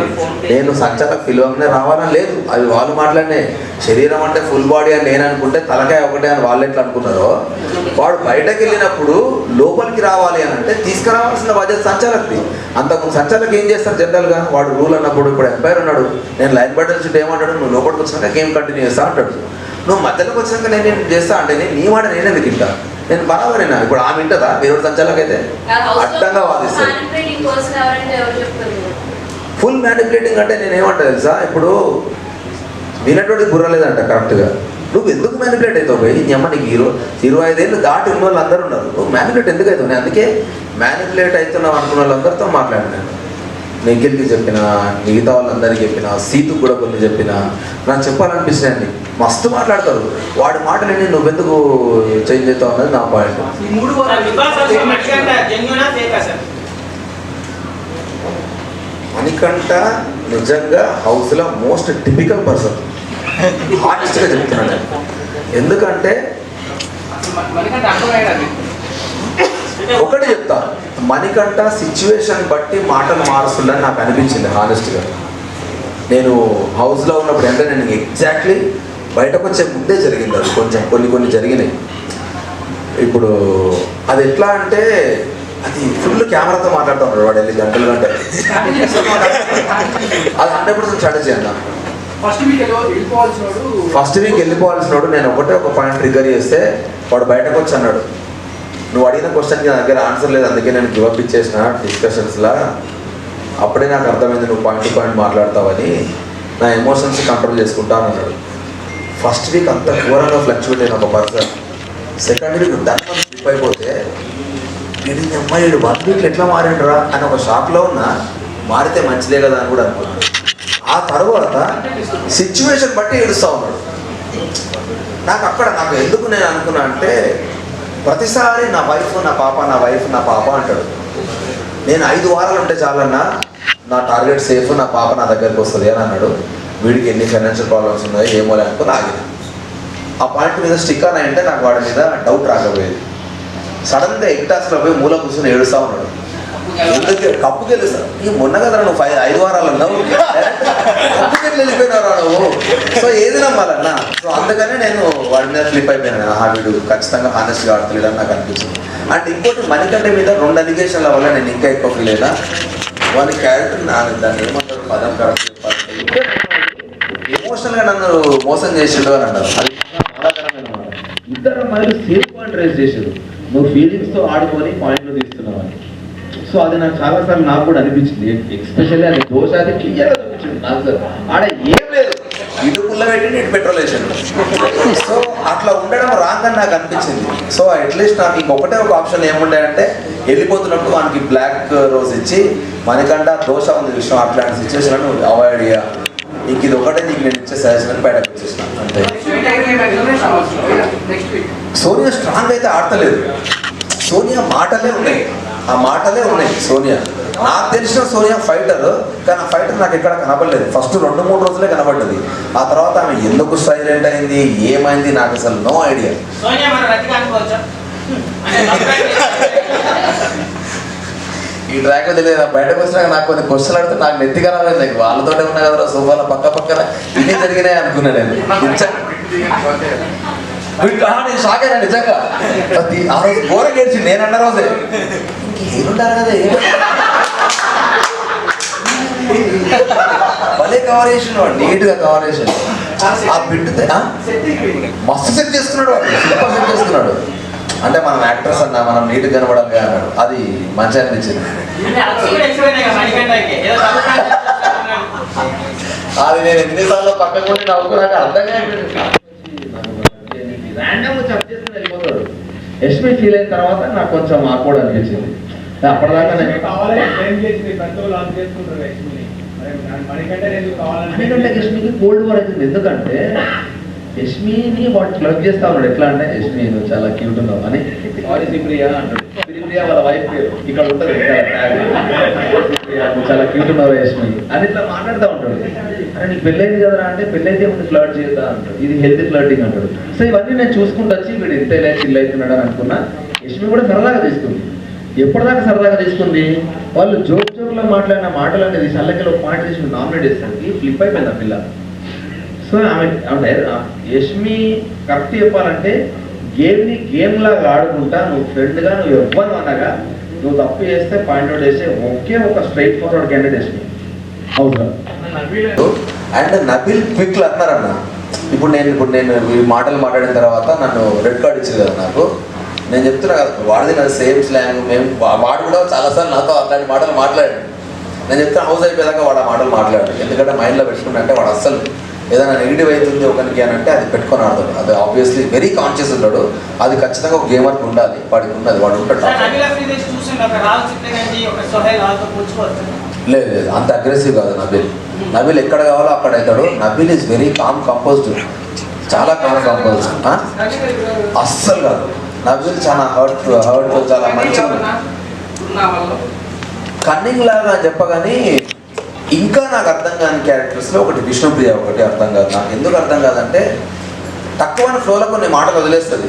నేను సంచాలకు పిలవగానే రావాలని లేదు, అవి వాళ్ళు మాట్లాడినే. శరీరం అంటే ఫుల్ బాడీ అని నేను అనుకుంటే తలకాయ ఒకటే అని వాళ్ళు ఎట్లా అనుకున్నారో, వాడు బయటకు వెళ్ళినప్పుడు లోపలికి రావాలి అని అంటే తీసుకురావాల్సిన బాధ్యత సంచాలకుది. అంతకుముందు సంచాలకు ఏం చేస్తారు జనరల్గా, వాడు రూల్ అన్నప్పుడు ఇప్పుడు ఎంపైర్ ఉన్నాడు, నేను లైన్ బట్టలు చుట్టూ ఏమంటాడు, నువ్వు లోపలికి వచ్చినాక గేమ్ కంటిన్యూ చేస్తా అంటాడు. నువ్వు మధ్యలోకి వచ్చినాక నేను చేస్తా అంటే నీ మాట నేను ఎందుకు తింటా, నేను బరాబరేనా. ఇప్పుడు ఆమె వింటదా వేరే సంచాలకైతే అడ్డంగా వాదిస్తాను. ఫుల్ మ్యానిపులేటింగ్ అంటే నేను ఏమంటా తెలుసా, ఇప్పుడు వినటోడికి బుర్ర లేదంట కరెక్ట్గా. నువ్వు ఎందుకు మ్యానిపులేట్ అవుతావు పోయి, నీ అమ్మ నీకు 25 ఏళ్ళు దాటి ఉన్న వాళ్ళు అందరూ ఉన్నారు, నువ్వు మ్యానిపులేట్ ఎందుకు అవుతావు. నేను అందుకే మ్యానిపులేట్ అవుతున్నావు అనుకున్న వాళ్ళందరితో మాట్లాడినాను. నిఖిల్కి చెప్పిన, మిగతా వాళ్ళందరికీ చెప్పిన, సీతుకు కూడా కొన్ని చెప్పిన. నాకు చెప్పాలనిపిస్తున్నాయండి, మస్తు మాట్లాడతారు. వాడి మాటలని నువ్వెందుకు చేంజ్ అవుతావు అన్నది నా పాయింట్. మణికంఠ నిజంగా హౌస్లో మోస్ట్ టిపికల్ పర్సన్, హానెస్ట్గా చెప్తున్నాను. ఎందుకంటే ఒకటి చెప్తా, మణికంఠ సిచ్యువేషన్ బట్టి మాటలు మారుస్తుందని నాకు అనిపించింది హానెస్ట్గా. నేను హౌస్లో ఉన్నప్పుడు అంటే నేను ఎగ్జాక్ట్లీ బయటకు వచ్చే ముందే జరిగింది అది, కొంచెం కొన్ని జరిగినాయి. ఇప్పుడు అది ఎట్లా అంటే అది ఫుల్ కెమెరాతో మాట్లాడుతూ ఉన్నాడు వాడు, వెళ్ళి గంటలు అది 100% స్ట్రాటజీ అన్న. ఫస్ట్ వీక్ వెళ్ళిపోవాల్సినోడు నేను ఒక పాయింట్ ట్రిగ్గర్ చేస్తే వాడు బయటకు వచ్చి అన్నాడు, నువ్వు అడిగిన క్వశ్చన్కి నా దగ్గర ఆన్సర్ లేదు, అందుకే నేను గివప్ ఇచ్చేసిన డిస్కషన్స్లా. అప్పుడే నాకు అర్థమైంది నువ్వు పాయింట్ టు పాయింట్ మాట్లాడతావని, నా ఎమోషన్స్ కంట్రోల్ చేసుకుంటాను అన్నాడు. ఫస్ట్ వీక్ అంత ఘోరంగా ఫ్లక్చువేట్ అయిన ఒక పర్సన్, సెకండ్ వీక్ దాని స్లిప్ అయిపోతే నేను అమ్మాయి 1 వీక్ ఎట్లా మారిండ్రా అని ఒక షాక్లో ఉన్నా. మారితే మంచిదే కదా అని కూడా అనుకున్నాను. ఆ తర్వాత సిచ్యువేషన్ బట్టి ఏడుస్తూ ఉన్నాడు. నాకు ఎందుకు నేను అనుకున్నా అంటే, ప్రతిసారి నా వైఫ్ నా పాప అంటాడు. నేను 5 వారాలు ఉంటే చాలన్నా నా టార్గెట్ సేఫ్, నా పాప నా దగ్గరికి వస్తుంది అని అన్నాడు. వీడికి ఎన్ని ఫైనాన్షియల్ ప్రాబ్లమ్స్ ఉన్నాయో ఏమో అనుకుని ఆగిన. ఆ పాయింట్ మీద స్టిక్ అని అంటే నాకు వాడి మీద డౌట్ రాకపోయేది. సడన్గా ఎక్టాస్లో పోయి మూల కూర్చొని ఏడుస్తూ ఉన్నాడు. ఎందుకు కప్పుకి వెళ్ళిస్తాను, నీ మొన్న కదా నువ్వు 5 వారాలు అన్నావు, కప్పుకి వెళ్ళిపోయినావు నువ్వు. సో ఏది నమ్మాలన్నా. సో అందుకనే నేను వాడి మీద ఫ్లిప్ అయిపోయాను. వీడు ఖచ్చితంగా హానెస్ట్గా ఆడతలేదని నాకు అనిపించింది. అండ్ ఇంకోటి మణికంఠ మీద 2 అలిగేషన్ల వల్ల నేను ఇంకా ఎక్కువ ఫీల్ అయినా. వాడి క్యారెక్టర్ దాన్ని ఏమంటారు, పదం కరెక్ట్ ఎమోషనల్గా నన్ను మోసం చేసిండు అని అన్నారు. అది బాధాకరమైన మాట. ఇద్దరు అమ్మాయిలు సేఫ్ పాయింట్ రేస్ చేసారు, నువ్వు ఫీలింగ్స్తో ఆడుకొని పాయింట్లు తీస్తున్నావు అని. సో అది నాకు చాలాసార్లు నాకు కూడా అనిపించింది. ఎస్పెషల్లీ అది దోష అది క్లియర్గా చూపించింది నాకు. ఆడ ఏం లేదు, ఇటు పుల్ల పెట్టి ఇటు పెట్రోల్ వేసాడు. సో అట్లా ఉండడం రాంగ్ అని నాకు అనిపించింది. సో అట్లీస్ట్ నాకు ఇంకొకటే ఒక ఆప్షన్ ఏముండే అంటే, వెళ్ళిపోతున్నప్పుడు వానికి బ్లాక్ రోజ్ ఇచ్చి మణికంఠ దోష ఉంది విషయం, అట్లాంటి సిచ్యువేషన్ నువ్వు అవాయిడ్ చేయ, నీకు ఇది ఒకటే నీకు నేను ఇచ్చే సజెషన్ బయటకు వచ్చేసిన అంతే. సోనియా స్ట్రాంగ్ అయితే ఆడతలేదు, సోనియా మాటలే ఉన్నాయి. సోనియా నాకు తెలిసిన సోనియా ఫైటర్, కానీ ఆ ఫైటర్ నాకు ఎక్కడ కనపడలేదు. ఫస్ట్ 2-3 రోజులే కనపడ్డది. ఆ తర్వాత ఆమె ఎందుకు సైలెంట్ అయింది, ఏమైంది నాకు అసలు నో ఐడియా. ఈ ట్రాక్ తెలియదు. బయటకు వచ్చినాక నాకు కొన్ని క్వశ్చన్ అడితే నాకు నెత్తిగా రాలేదు. వాళ్ళతోనే ఉన్నా కదా సోఫాలో పక్కన ఇన్ని జరిగినాయి అనుకున్నా నేను. నేను షాక్ అయినా నిజంగా. ఆ రోజు ఘోరం గేర్చి నేను అన్న రోజే ఏముంటారు కదా, భలే కవరేషన్ వాడు, నీట్గా కవరేషన్. ఆ బిడ్డ మస్తు సెట్ చేసుకున్నాడు, వాడు సూపర్ సెట్ చేసుకున్నాడు. అంటే మనం యాక్టర్స్ అన్నా మనం నీట్గా కనబడాలి అన్నాడు, అది మంచిగా అనిపించింది. అది నేను ఎన్నిసార్లు పక్కన ఉండి నవ్వుకున్నాక అర్థం ర్యాండమ్ చెక్ చేసుకుని వెళ్ళిపోతాడు. యష్మి ఫీల్ అయిన తర్వాత నాకు కొంచెం ఆక్వర్డ్ అనిపించింది. అప్పటిదాకా నేను ఎందుకంటే యష్మికి కోల్డ్ వార్ అవుతుంది. ఎందుకంటే యష్మిని వాడు ఫ్లడ్ చేస్తా ఉన్నాడు. ఎట్లా అంటే యష్మి నువ్వు చాలా క్యూట్ ఉన్నావు అని శ్రీప్రియ అంటాడు. శ్రీప్రియ వాళ్ళ వైఫ్ ఇక్కడ ఉంటుంది, నువ్వు చాలా క్యూట్ ఉన్నావు యష్మి అని ఇట్లా మాట్లాడుతూ ఉంటాడు. అని నీకు పెళ్ళైంది కదా అంటే పెళ్ళైతే ముందు ఫ్లడ్ చేద్దా అంటాడు. ఇది హెల్తీ ఫ్లడ్డింగ్ అంటాడు. సో ఇవన్నీ నేను చూసుకుంటూ వచ్చి వీడు ఇంత ఇలా చిల్ అవుతున్నాడు అని అనుకున్నా. యష్మి కూడా సరదాగా తీసుకుంది. ఎప్పటిదాకా సరదాగా తీసుకుంది, వాళ్ళు జోక్లో మాట్లాడిన మాటలు అనేది చల్లకి ఒక మాట తీసుకుని నామినేట్ చేసరికి ఫ్లిప్ అయిపోయింది ఆ పిల్ల. సో ఆమె యష్మి కరెక్ట్ చెప్పాలంటే గేమ్ని గేమ్ లాగా ఆడుకుంటా నువ్వు ఫ్రెండ్గా నువ్వు ఎవ్వరు అనగా నువ్వు తప్పు చేస్తే పాయింట్అవుట్ చేస్తే ఒకే ఒక స్ట్రైట్ ఫార్వర్డ్ క్యాండిడేట్ యష్మి అవునా. అండ్ నబిల్ క్విక్లు అన్నారన్న. ఇప్పుడు నేను ఈ మాటలు మాట్లాడిన తర్వాత నన్ను రెడ్ కార్డ్ ఇచ్చింది కదా నాకు. నేను చెప్తున్నా కదా వాడిది నా సేమ్ స్లాంగ్. మేము వాడు కూడా చాలాసార్లు నాతో అట్లాంటి మాటలు మాట్లాడాడు. నేను చెప్తున్నా హౌస్ అయిపోయాక వాడు ఆ మాటలు మాట్లాడాడు. ఎందుకంటే మైండ్లో పెట్టుకున్నట్టే వాడు అస్సలు ఏదైనా నెగిటివ్ అవుతుంది ఒకరికి అని అంటే అది పెట్టుకొని ఆడతాడు. అది ఆబ్వియస్లీ వెరీ కాన్షియస్ ఉంటాడు. అది ఖచ్చితంగా ఒక గేమర్కి ఉండాలి. వాడికి ఉన్నది, వాడు ఉంటాడు. లేదు లేదు అంత అగ్రెసివ్ కాదు నబిల్. నబిల్ ఎక్కడ కావాలో అక్కడ అవుతాడు. Nabil is very calm composed, చాలా కామ్ కంపోజ్డ్. అస్సలు కాదు. నబిల్ చాలా హర్ట్ చాలా మంచిగా కన్నింగ్ లాగా అని చెప్పగాని ఇంకా నాకు అర్థం కాని క్యారెక్టర్స్లో ఒకటి విష్ణుప్రియ ఒకటి అర్థం కాదు. నాకు ఎందుకు అర్థం కాదంటే తక్కువ ఫ్లోలో కొన్ని మాటలు వదిలేస్తుంది.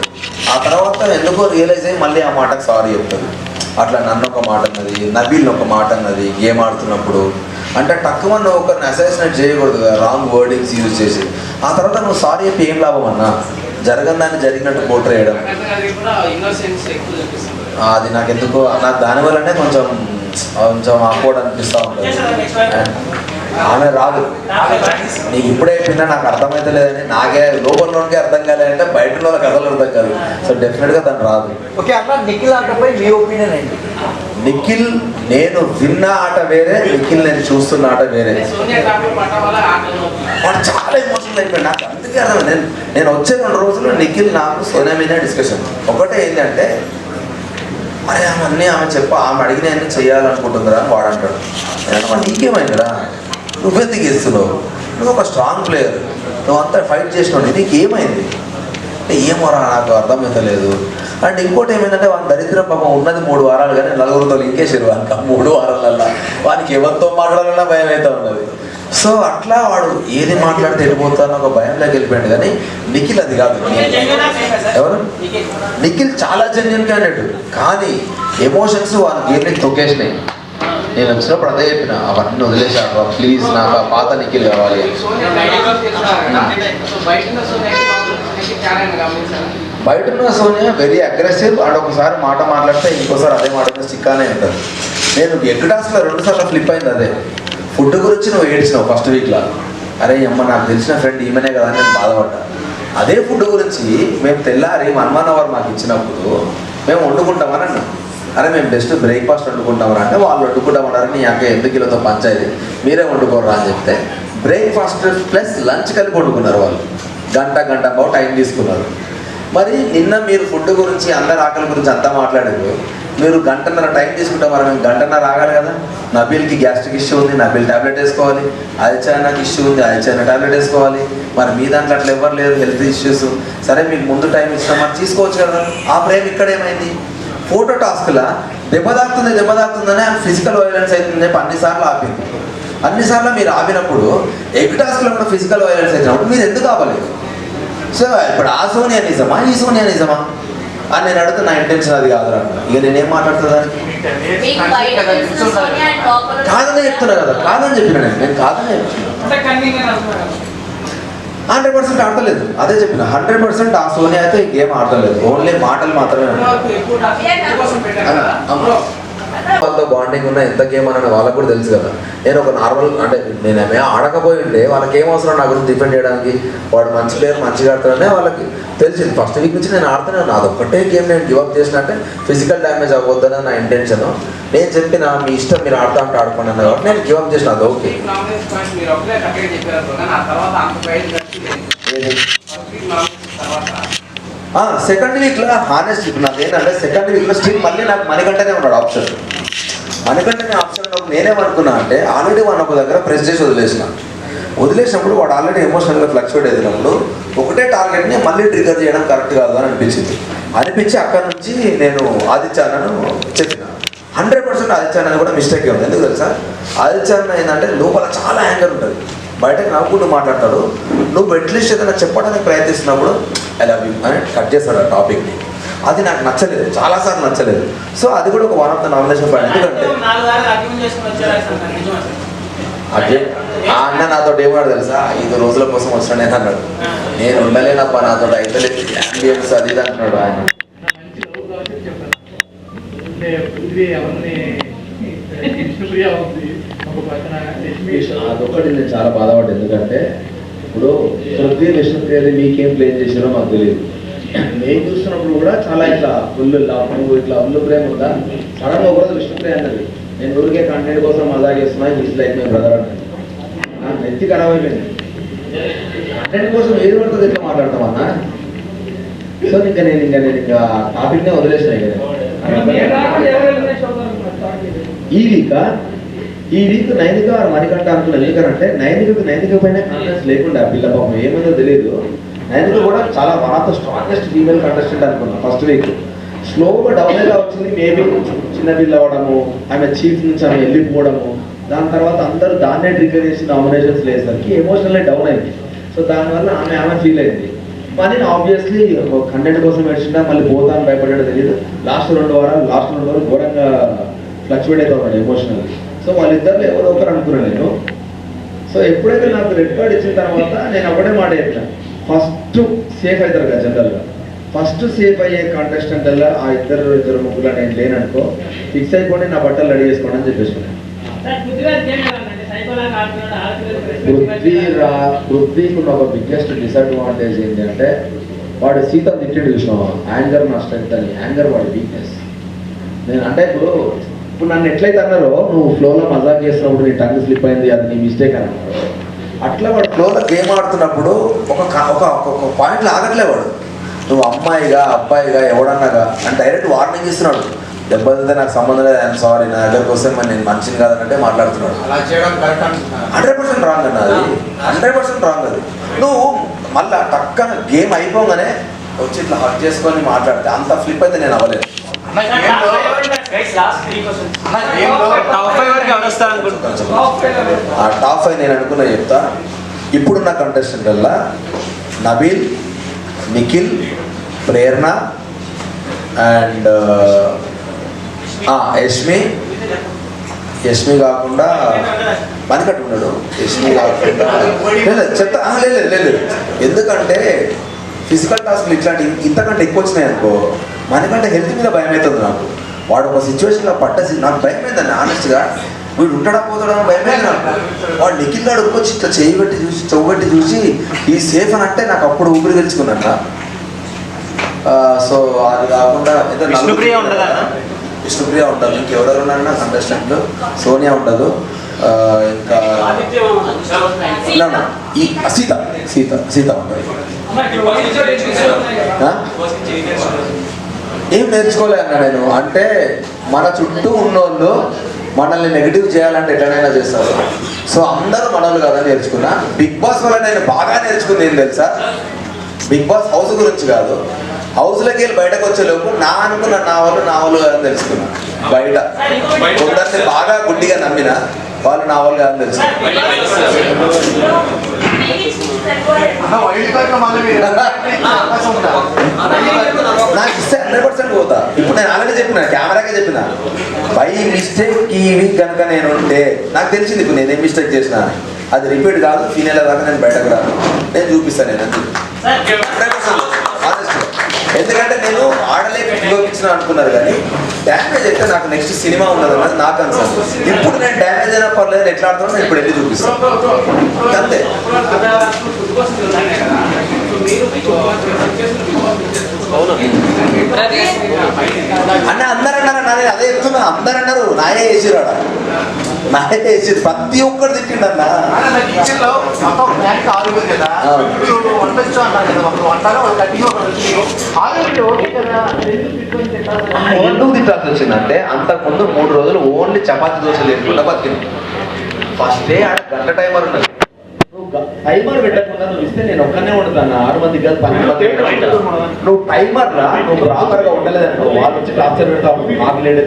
ఆ తర్వాత ఎందుకో రియలైజ్ అయ్యి మళ్ళీ ఆ మాటకు సారీ చెప్తుంది. అట్లా నన్ను ఒక మాట అన్నది, నబీల్ని ఒక మాట అన్నది గేమ్ ఆడుతున్నప్పుడు. అంటే తక్కువ నువ్వు ఒకరిని అసైసినేట్ చేయకూడదు కదా, రాంగ్ వర్డింగ్స్ యూజ్ చేసి. ఆ తర్వాత నువ్వు సారీ చెప్పి ఏం లాభం అన్నా, జరగని జరిగినట్టు పోర్ట్రే చేయడం. అది నాకు ఎందుకో నాకు దానివల్లనే కొంచెం ఆక్వర్డ్ అనిపిస్తూ ఉంటుంది. ఆమె రాదు, నీకు ఇప్పుడే చెప్పిందా నాకు అర్థమైతే లేదని. నాకే లోపలలోనికే అర్థం కాలేదంటే బయట వాళ్ళకి కథలు అర్థం కాదు. సో డెఫినెట్గా తను రాదు. ఓకే, అట్లా నిఖిల్ ఆటపై మీ ఒపీనియన్ ఏంటి? నిఖిల్ నేను విన్న ఆట వేరే, నిఖిల్ నేను చూస్తున్న ఆట వేరే. వాడు చాలా ఎమోషనల్ అయిపోయాడు. నాకు అందుకే అర్థం. నేను వచ్చే 2 రోజులు నిఖిల్ నాకు సోనియా మీద డిస్కషన్. ఒకటే ఏంటంటే అరే ఆమె ఆమె అడిగిన అన్నీ చేయాలనుకుంటుందిరా అని వాడు అంటాడు. నేను నీకేమైందిరా, నువ్వెందుకు ఇస్తున్నావు, నువ్వు ఒక స్ట్రాంగ్ ప్లేయర్, నువ్వు అంతా ఫైట్ చేసినావు, నీకు ఏమైంది అంటే ఏమోరా నాకు అర్థమవుతలేదు. అండ్ ఇంకోటి ఏమైందంటే వాని దరిద్రం పాపం ఉన్నది 3 వారాలు కానీ 4 ఇంకేసారు వానికి. 3 వారాలల్లా వానికి ఎవరితో మాట్లాడాలన్నా భయం అయితే ఉన్నది. సో అట్లా వాడు ఏది మాట్లాడితే వెళ్ళిపోతానో ఒక భయంలోకి వెళ్ళిపోయాడు. కానీ నిఖిల్ అది కాదు. ఎవరు నిఖిల్ చాలా జెన్యున్ క్యాండిడేట్, కానీ ఎమోషన్స్ వాని గేమ్ని తొక్కేసినాయి. నేను వచ్చినప్పుడు అదే చెప్పిన, అవన్నీ వదిలేసాడు ప్లీజ్, నాకు ఆ పాత నిఖిల్ కావాలి. బయట ఉన్న సోనియా వెరీ అగ్రెసివ్. అండ్ ఒకసారి మాట మాట్లాడితే ఇంకోసారి అదే మాట స్టిక్కానే ఉంటుంది. నేను ఎగ్ టాస్క్లో 2 సార్లు ఫ్లిప్ అయింది. అదే ఫుడ్ గురించి నువ్వు ఏడ్చినావు ఫస్ట్ వీక్లో. అరే అమ్మ నాకు తెలిసిన ఫ్రెండ్ ఈమెనే కదా అని నేను బాధపడ్డా. అదే ఫుడ్ గురించి మేము తెల్లారి 1 అవర్ మాకు ఇచ్చినప్పుడు మేము వండుకుంటామని అన్నాం. అరే మేము బెస్ట్ బ్రేక్ఫాస్ట్ వండుకుంటామని అంటే వాళ్ళు వండుకుంటామన్నారు. నీ అక్క ఎందుకు కిలోతో పంచాయతీ, మీరే వండుకోరా అని చెప్తే బ్రేక్ఫాస్ట్ ప్లస్ లంచ్ కలిపి వండుకున్నారు వాళ్ళు. గంట బాగా టైం తీసుకున్నారు. మరి నిన్న మీరు ఫుడ్ గురించి అందరి ఆకలి గురించి అంతా మాట్లాడారు. మీరు 1.5 టైం తీసుకుంటాం. మరి మేము 1.5 ఆగాలి కదా. నబీల్కి గ్యాస్ట్రిక్ ఇష్యూ ఉంది, నబీల్ ట్యాబ్లెట్ వేసుకోవాలి. ఆదిత్యన్నకి ఇష్యూ ఉంది, ఆదిత్యన్న ట్యాబ్లెట్ వేసుకోవాలి. మరి మీ దాంట్లో అట్లా ఎవరు లేరు హెల్త్ ఇష్యూస్. సరే మీకు ముందు టైం ఇచ్చినా మరి తీసుకోవచ్చు కదా. ఆ ప్రేమ ఇక్కడ ఏమైంది? ఫోటో టాస్క్లా దెబ్బ తాకుతుందని ఫిజికల్ వైలెన్స్ అవుతుంది అన్నిసార్లు ఆపింది. అన్నిసార్లు మీరు ఆపినప్పుడు ఎగ్ టాస్క్లో కూడా ఫిజికల్ వైలెన్స్ అవుతున్నప్పుడు మీరు ఎందుకు ఆపలేదు? సో ఇప్పుడు ఆ సోనియా నిజమా, ఈ సోనియా నిజమా అని నేను అడుగుతా. నా ఇంటెన్షన్ అది కాదురా. ఇక నేనేం మాట్లాడుతుందా? కాదనే చెప్తున్నా కదా. కాదని చెప్పిన నేను కాదనే చెప్తున్నా. 100% ఆడతలేదు. అదే చెప్పిన 100% ఆ సోనియా అయితే గేమ్ ఆడతలేదు. ఓన్లీ మాటలు మాత్రమే. వాళ్ళతో బాండింగ్ ఉన్న ఎంత గేమ్ అని వాళ్ళకు కూడా తెలుసు కదా. నేను ఒక నార్మల్ అంటే నేను ఏమే ఆడకపోయి ఉంటే వాళ్ళకి ఏం అవసరం నా గురించి డిఫెండ్ చేయడానికి, వాడు మంచి ప్లేయర్ మంచిగా ఆడుతాడనే వాళ్ళకి తెలిసింది. ఫస్ట్ వీక్ నుంచి నేను ఆడుతున్నాను, నాది ఒక్కటే గేమ్ నేను గివప్ చేసినట్టే ఫిజికల్ డ్యామేజ్ అవ్వద్దని నా ఇంటెన్షన్. నేను చెప్పిన మీ ఇష్టం మీరు ఆడుతా అంటే ఆడుకోండి అన్న కాబట్టి నేను గివప్ చేసిన, అది ఓకే. సెకండ్ వీక్లో హానెస్ట్ ఇప్పుడు నాకు ఏంటంటే సెకండ్ వీక్లో స్టిల్ మళ్ళీ నాకు మణికంటనే ఉన్నాడు ఆప్షన్. మణికంటనే ఆప్షన్ నేనేమనుకున్నా అంటే ఆల్రెడీ వాడిని ఒక దగ్గర ప్రెస్ చేసి వదిలేసినప్పుడు వాడు ఆల్రెడీ ఎమోషనల్గా ఫ్లక్చువేట్ అవుతున్నప్పుడు ఒకటే టార్గెట్ని మళ్ళీ ట్రిగర్ చేయడం కరెక్ట్ కాదు అని అనిపించి అక్కడ నుంచి నేను ఆదిత్యాలను చెప్పిన 100% ఆదిత్యాన్ని కూడా మిస్టేక్ ఉంది. ఎందుకు తెలుసా, ఆదిత్యాన్ని ఏంటంటే లోపల చాలా యాంగర్ ఉంటుంది, బయటకు నవ్వుకుంటూ మాట్లాడతాడు. నువ్వు అట్లీస్ట్ ఏదైనా చెప్పడానికి ప్రయత్నిస్తున్నప్పుడు ఐ లవ్ యూ అని కట్ చేస్తాడు ఆ టాపిక్ని. అది నాకు నచ్చలేదు, చాలాసార్లు నచ్చలేదు. సో అది కూడా ఒక 1 ఆఫ్ ద నామినేషన్ పాయింట్. ఎందుకంటే అదే ఆ అన్న నాతో ఏమన్నాడు తెలుసా, 5 రోజుల కోసం వచ్చిన నేను అన్నాడు. నేను ఉండలేనప్ప నాతో అయితే అంబియన్స్ అది ఇది అంటున్నాడు ఆయన. అదొక్కటి నేను చాలా బాధపడ్డా. ఎందుకంటే ఇప్పుడు పృథ్వీ విష్ణుప్రియ మీకేం ప్లే చేసారో మాకు తెలియదు. నేను చూస్తున్నప్పుడు కూడా చాలా ఇట్లా ఫుల్ ఇట్లా ఫుల్ ప్రేమ ఉందా. సడన్గా ఒకరోజు విష్ణుప్రియ అన్నది నేను ఊరికే కంటెంట్ కోసం మజా చేస్తున్నా, హిస్ లైక్ మై బ్రదర్ అన్నది. నాకు నెత్తి ఖరాబ్ అయిపోయింది. కంటెంట్ కోసం ఏది పడుతుంది ఎట్లా మాట్లాడతామన్నా. సో నేను ఇంకా టాపిక్నే వదిలేసినా. ఈ వీక్ నైనిక మణికంఠ అనుకున్నాను. ఎందుకంటే నైనిక పైన కాన్ఫిడెన్స్ లేకుండా పిల్ల పాపం ఏమైందో తెలియదు. నైనిక కూడా చాలా one of the strongest female contestant అనుకున్నాను. ఫస్ట్ వీక్ స్లోగా డౌన్ ఎలా వచ్చింది, మేబీ చిన్న పిల్ల అవ్వడము, ఆమె చీఫ్ నుంచి ఆమె వెళ్ళిపోవడము, దాని తర్వాత అందరూ దాన్నే ట్రిగర్ చేసి నామినేషన్స్ లేసరికి ఎమోషనల్లీ డౌన్ అయింది. సో దానివల్ల ఆమె ఫీల్ అయింది. కానీ ఆబ్వియస్లీ కంటెంట్ కోసం ఏడ్చిందా మళ్ళీ పోతాను భయపడ్డాడో తెలియదు. లాస్ట్ 2 వారాలు ఘోరంగా ఫ్లక్చువేట్ అవుతా ఉన్నాడు ఎమోషనల్. సో వాళ్ళిద్దరిలో ఎవరో ఒకరు అనుకున్నాను నేను. సో ఎప్పుడైతే నాకు రెడ్ కార్డ్ ఇచ్చిన తర్వాత నేను ఒకటే మాట చెప్పిన, ఫస్ట్ సేఫ్ అవుతారు కదా జనరల్గా. ఫస్ట్ సేఫ్ అయ్యే కాంటెస్టెంట్ అలా ఆ ఇద్దరు ముగ్గురు నేను లేననుకో, ఫిక్స్ అయిపోండి నా బట్టలు రెడీ చేసుకోండి అని చెప్పేసి. పృథ్వీకి ఉన్న ఒక బిగ్గెస్ట్ డిసడ్వాంటేజ్ ఏంటంటే వాడు సీత తిట్టిండు చూసినావా, యాంగర్ నా స్ట్రెంత్ అని. యాంగర్ వాడి వీక్నెస్. నేను అంటే ఇప్పుడు నన్ను ఎట్లయితే అన్నారో నువ్వు ఫ్లోలో మజాక్ చేస్తున్నప్పుడు నీ టంగ్ స్లిప్ అయింది అది నీ మిస్టేక్ అని అన్నారు. అట్లా వాడు ఫ్లోలో గేమ్ ఆడుతున్నప్పుడు ఒక పాయింట్లో ఆగట్లే వాడు. నువ్వు అమ్మాయిగా అబ్బాయిగా ఎవడన్నాగా అని డైరెక్ట్ వార్నింగ్ ఇస్తున్నాడు. దెబ్బతింటే నాకు సంబంధం లేదు, ఐఎమ్ సారీ, నా దగ్గరకు వస్తే మరి నేను మనిషిని కాదన్నట్టే మాట్లాడుతున్నాడు. 100% రాంగ్ అన్న, అది 100% రాంగ్. అది నువ్వు మళ్ళీ టక్కన గేమ్ అయిపోగానే వచ్చి ఇట్లా హక్ చేసుకొని మాట్లాడితే అంత ఫ్లిప్ అయితే నేను అవ్వలేదు. ఆ టాప్ 5 నేను అనుకున్నా చెప్తా. ఇప్పుడున్న కంటెస్టెంట్ వల్ల నబీల్, నిఖిల్, ప్రేరణ అండ్ యష్మి కాకుండా మణికంఠ ఉన్నాడు. యష్మి కాకుండా చెప్తా లేదు. ఎందుకంటే ఫిజికల్ టాస్క్లు ఇట్లాంటి ఇంతకంటే ఎక్కువ వచ్చినాయి అనుకో, మణికంఠ హెల్త్ మీద భయం అవుతుంది నాకు. వాడు ఒక సిచ్యువేషన్లో పట్టేసి నాకు భయం అయిందండి ఆనెస్ట్గా. వీడు ఉంటాడా పోతాడా భయం అయింది నాకు. వాడు నిఖిల్ గాడు వచ్చి ఇట్లా చెవుబెట్టి చూసి ఈ సేఫ్ అని అంటే నాకు అప్పుడు ఊపిరి తెలుసుకున్నాను. సో అది కాకుండా విష్ణుప్రియ ఉండదు, ఇంకెవరెవరు ఉన్నారన్నా కంటెస్టెంట్లు. సోనియా ఉండదు, ఇంకా ఈ సీత ఉంటుంది. ఏం నేర్చుకోలే అన్నా నేను. అంటే మన చుట్టూ ఉన్నోళ్ళు మనల్ని నెగిటివ్ చేయాలంటే ఎట్లనైనా చేస్తారు. సో అందరూ మనోళ్ళు కాదని నేర్చుకున్నా. బిగ్ బాస్ వల్ల నేను బాగా నేర్చుకుంది ఏం తెలుసా, బిగ్ బాస్ హౌస్ గురించి కాదు, హౌస్లోకి వెళ్ళి బయటకు వచ్చేలోపు నా అనుకున్న నా వాళ్ళు కాదని తెలుసుకున్నా. బయట కొందరిని బాగా గుడ్డిగా నమ్మిన వాళ్ళు నా వాళ్ళు కాదని తెలుసు. నాకు ఇస్తే 100% పోతా. ఇప్పుడు నేను ఆల్రెడీ చెప్పిన, కెమెరాకే చెప్పిన, బై మిస్టేక్ ఈ వీక్ కనుక నేను ఉంటే నాకు తెలిసింది ఇప్పుడు నేనేం మిస్టేక్ చేసిన అది రిపీట్ కాదు. ఫీనల్ దాకా నేను బయటకు రాను, నేను చూపిస్తాను. నేను ఎందుకంటే నేను ఆడలేక ఉపయోగించిన అనుకున్నారు కానీ డ్యామేజ్ అయితే నాకు నెక్స్ట్ సినిమా ఉన్నది అన్నది నాకు కన్సర్న్. ఇప్పుడు నేను డ్యామేజ్ అయినా పర్లేదు ఎట్లా ఆడుతున్నాను నేను ఇప్పుడు వెళ్ళి చూపిస్తాను అంతే. అన్న అందరు అన్నారు అన్న, నేను అదే చెప్తున్నా, అందరు అన్నారు నాయే వేసిరాడ, నాయే వేసి ప్రతి ఒక్కరు తిట్టిండన్నా. ఎందుకు తిట్టాల్సి వచ్చిందంటే అంతకుముందు 3 రోజులు ఓన్లీ చపాతీ దోశలు లేకుండా బతికింది. ఫస్ట్ డే ఆడ గంట టైమర్ ఉన్నది. టైమర్ పెట్టకుండా నువ్వు ఇస్తే నేను ఒక్కనే ఉంటాను, 6 మందికి కాదు 12 మంది. నువ్వు టైమర్ రా, నువ్వు ప్రాపర్గా ఉండలేదనుకో వాళ్ళు వచ్చి టార్చర్ పెడతావు, ఆకలేదు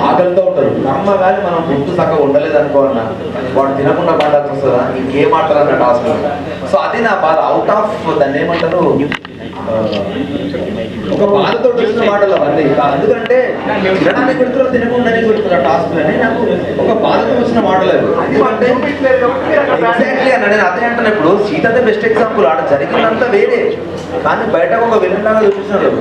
ఆకలితో ఉంటారు. అమ్మ కానీ మనం ముందు చక్కగా ఉండలేదనుకో అన్న, వాడు తినకుండా పండాల్సి వస్తుందా, ఇంకేం ఆడతారు అన్న టాస్క్. సో అది నా బాధ. అవుట్ ఆఫ్ దాన్ని ఏమంటారు, ఒక బాధతో వచ్చిన మాటలు అవన్నీ. ఎందుకంటే తినడానికి పెడుతున్నారు, తినకుండా పెడుతున్నారు టాస్క్ అని నాకు ఒక బాధతో వచ్చిన మాటలు అవి. ఎందుకంటే ఎగ్జాక్ట్లీ అన్న, నేను అదే అంటాను. ఇప్పుడు సీతదే బెస్ట్ ఎగ్జాంపుల్. ఆడ జరిగిందంతా వేరే, కానీ బయట ఒక విలన్ లాగా చూపిస్తున్నారు.